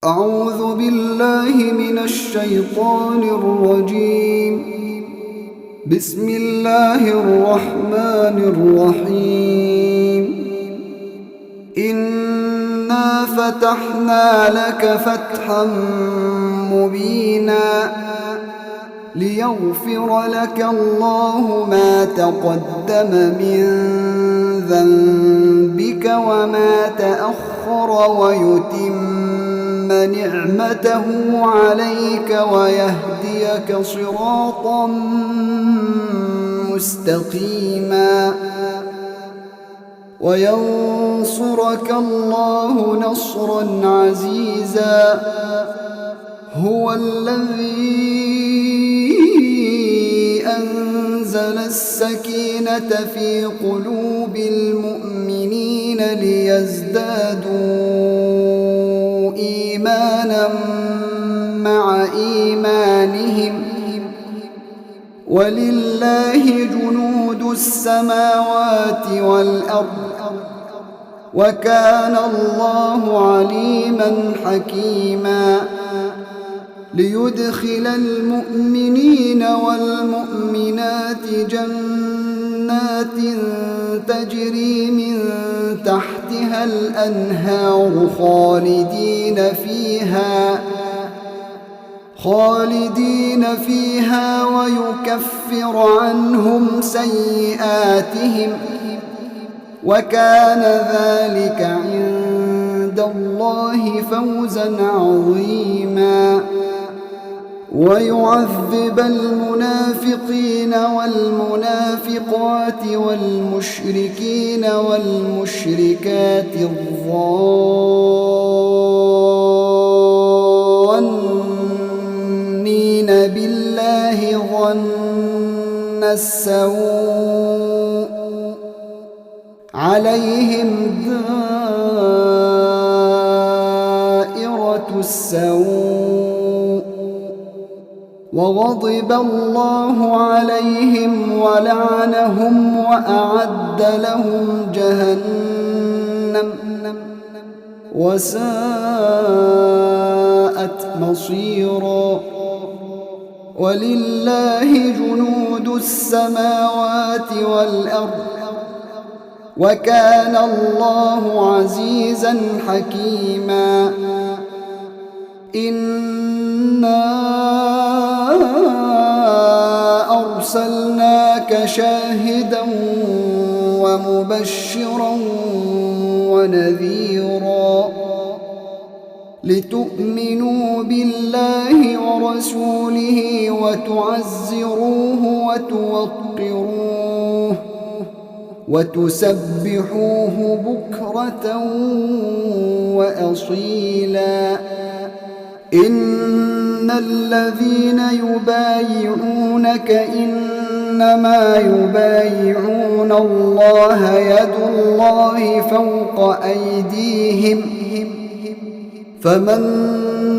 أعوذ بالله من الشيطان الرجيم. بسم الله الرحمن الرحيم. إنا فتحنا لك فتحا مبينا ليغفر لك الله ما تقدم من ذنبك وما تأخر ويتم نعمته عليك ويهديك صراطا مستقيما وينصرك الله نصرا عزيزا. هو الذي أنزل السكينة في قلوب المؤمنين ليزدادوا إيمانا مع إيمانهم ولله جنود السماوات والأرض وكان الله عليما حكيما. ليدخل المؤمنين والمؤمنات جنات تجري من تحتها الأنهار خالدين فيها ويكفر عنهم سيئاتهم وكان ذلك عند الله فوزا عظيما. ويعذب المنافقين والمنافقات والمشركين والمشركات الظانين بالله ظن السوء عليهم دائرة السوء وغضب الله عليهم ولعنهم وأعد لهم جهنم وساءت مصيرا. ولله جنود السماوات والأرض وكان الله عزيزا حكيما. إنا أرسلناك شاهدا ومبشرا ونذيرا لتؤمنوا بالله ورسوله وتعزروه وتوقروه وتسبحوه بكرة وأصيلا. إن الذين يبايعونك إنما يبايعون الله يد الله فوق أيديهم فمن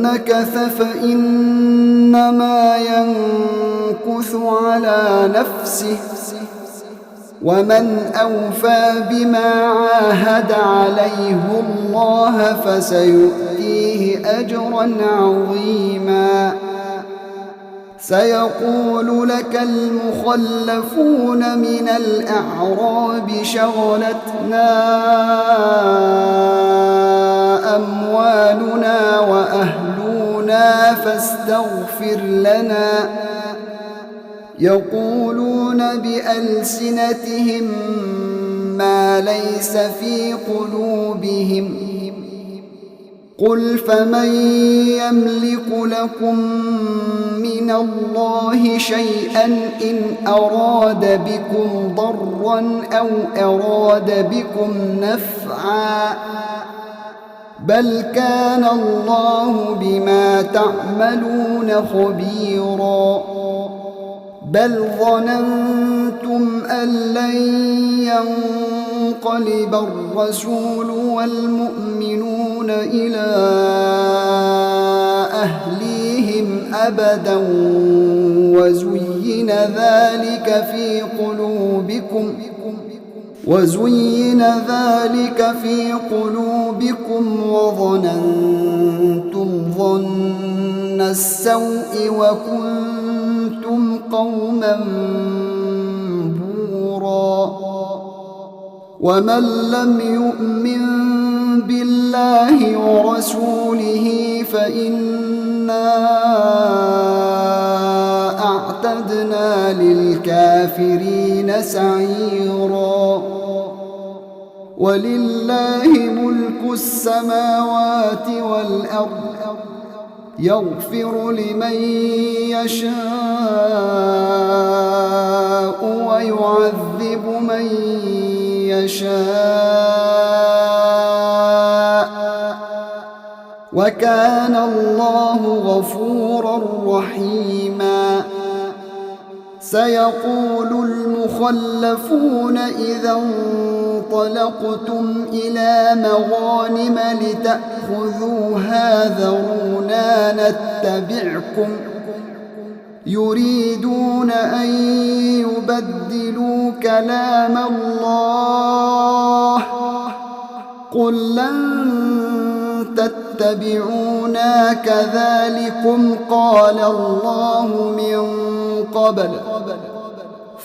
نكث فإنما ينكث على نفسه ومن أوفى بما عاهد عليه الله فسيؤتيه أجرا عظيما. سيقول لك المخلفون من الأعراب شغلتنا أموالنا وأهلنا فاستغفر لنا. يقولون بألسنتهم ما ليس في قلوبهم قل فمن يملك لكم من الله شيئا إن أراد بكم ضرا أو أراد بكم نفعا بل كان الله بما تعملون خبيرا. بل ظننتم أن لن ينقلب الرسول والمؤمنون إلى أهليهم أبدا وزين ذلك في قلوبكم وظننتم السوء وكنتم قوما بورا ومن لم يؤمن بالله ورسوله فإنا أعتدنا للكافرين سعيرا ولله ملك السماوات والأرض يغفر لمن يشاء ويعذب من يشاء وكان الله غفورا رحيما سيقول المخلفون إذا انطلقتم إلى مغانم لتأخذوها ذرونا نتبعكم يريدون أن يبدلوا كلام الله قل لن تتبعونا كذلكم قال الله من قبل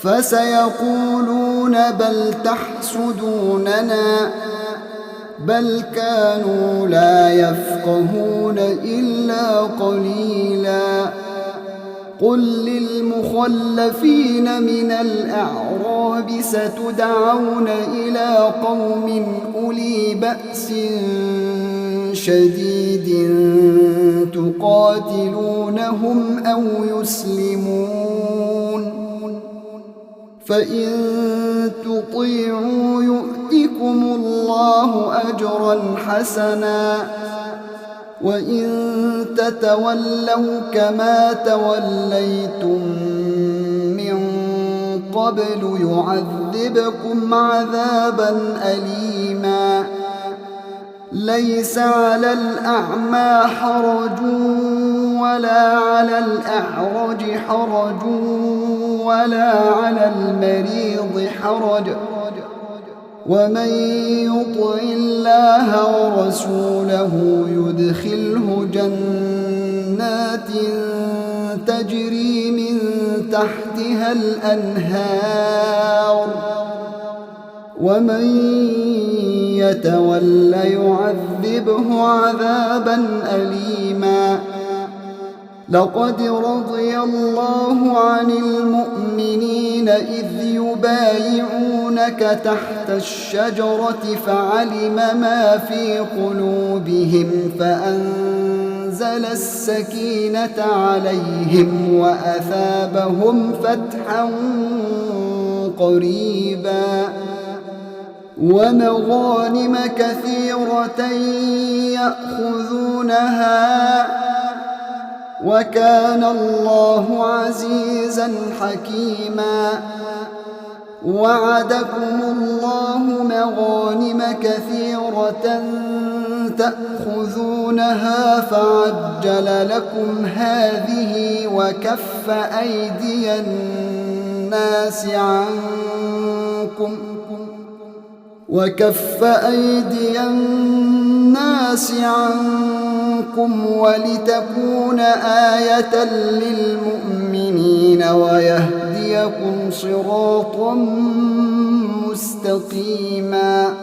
فسيقولون بل تحسدوننا بل كانوا لا يفقهون إلا قليلا قل للمخلفين من الأعراب ستدعون إلى قوم أولي بأس شديد تقاتلونهم أو يسلمون فإن تطيعوا يؤتكم الله أجرا حسنا وإن تتولوا كما توليتم من قبل يعذبكم عذابا أليما ليس على الأعمى حرج ولا على الأعرج حرج ولا على المريض حرج ومن يطع الله ورسوله يدخله جنات تجري من تحتها الأنهار ومن يتول يعذبه عذابا أليما لقد رضي الله عن المؤمنين إذ يبايعونك تحت الشجرة فعلم ما في قلوبهم فأنزل السكينة عليهم وأثابهم فتحا قريبا ومغانم كثيرة يأخذونها وكان الله عزيزا حكيما وعدكم الله مغانم كثيرة تأخذونها فعجل لكم هذه وكف أيدي الناس عنكم ولتكون آية للمؤمنين ويهديكم صراطا مستقيما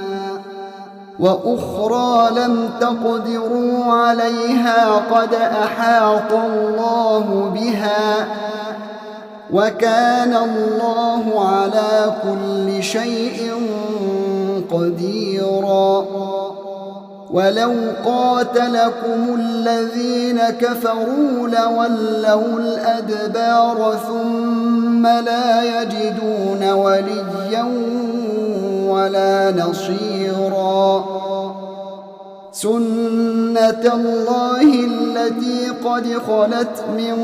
وأخرى لم تقدروا عليها قد أحاط الله بها وكان الله على كل شيء قديرا ولو قاتلكم الذين كفروا لولوا الأدبار ثم لا يجدون وليا ولا نصيرا سنة الله التي قد خلت من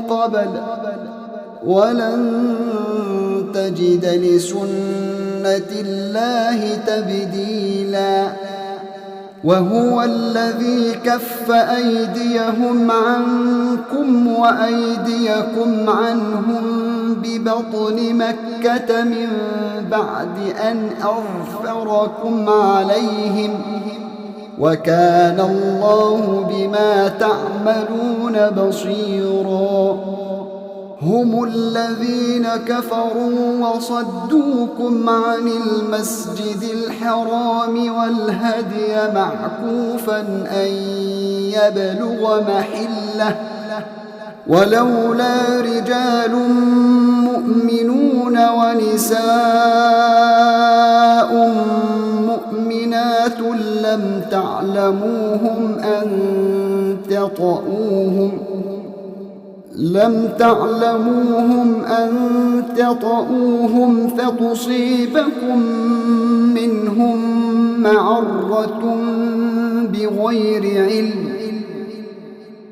قبل ولن تجد لسنة الله تبديلا وهو الذي كف أيديهم عنكم وأيديكم عنهم ببطن مكة من بعد أن أظفركم عليهم وكان الله بما تعملون بصيرا هم الذين كفروا وصدوكم عن المسجد الحرام والهدي معكوفا أن يبلغ محله ولولا رجال مؤمنون ونساء مؤمنات لم تعلموهم أن تطؤوهم فتصيبكم منهم معرة بغير علم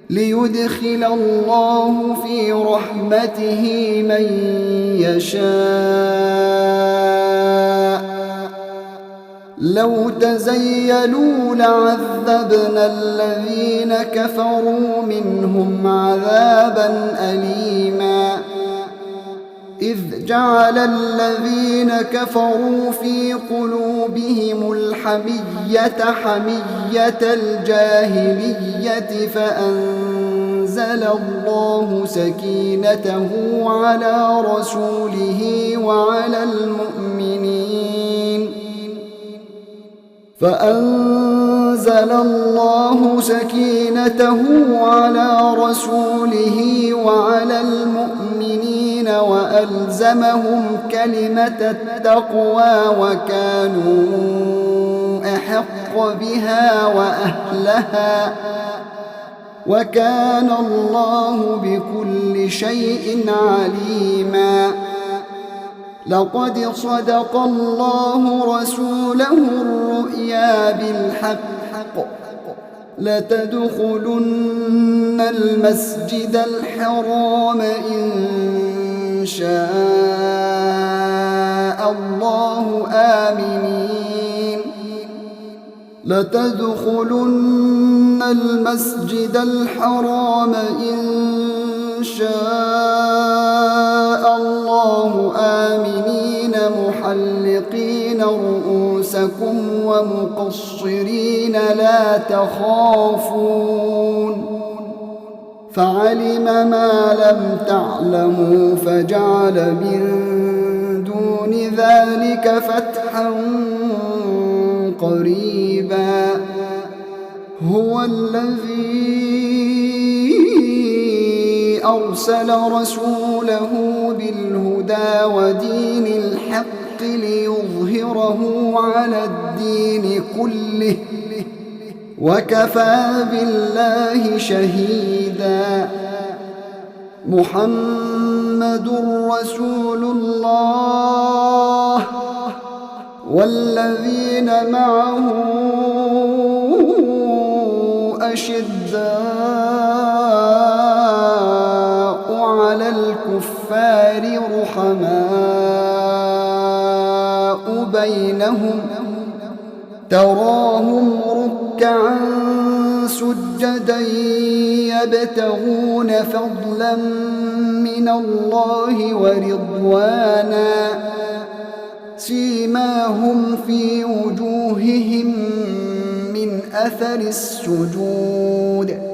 ليدخل الله في رحمته من يشاء لو تزيلوا لعذبنا الذين كفروا منهم عذابا أليما إذ جعل الذين كفروا في قلوبهم الحمية حمية الجاهلية فأنزل الله سكينته على رسوله وعلى المؤمنين وألزمهم كلمة التقوى وكانوا أحق بها وأهلها وكان الله بكل شيء عليما لقد صدق الله رسوله الرؤيا بالحق لتدخلن المسجد الحرام إن شاء الله آمنين لتدخلن المسجد الحرام إن شاء الله آمنين محلقين رؤوسكم ومقصرين لا تخافون فعلم ما لم تعلموا فجعل من دون ذلك فتحا قريبا هو الذي أرسل رسوله بالهدى ودين الحق ليظهره على الدين كله وكفى بالله شهيدا محمد رسول الله والذين معه أشداء على الكفار رحماء بينهم تراهم ركعا سجدا يبتغون فضلا من الله ورضوانا سيماهم في وجوههم من أثر السجود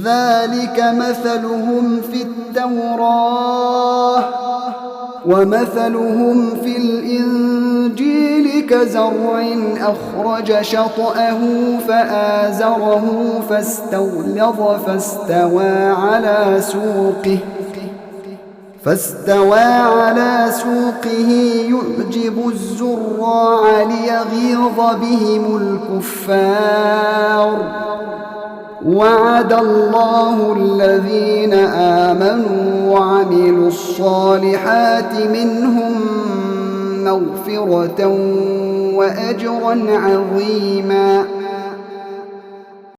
ذلك مثلهم في التوراة ومثلهم في الإنجيل كزرع أخرج شطأه فآزره فاستوى على سوقه يعجب الزراع ليغيظ بهم الكفار وعد الله الذين آمنوا وعملوا الصالحات منهم مغفرة وأجرا عظيما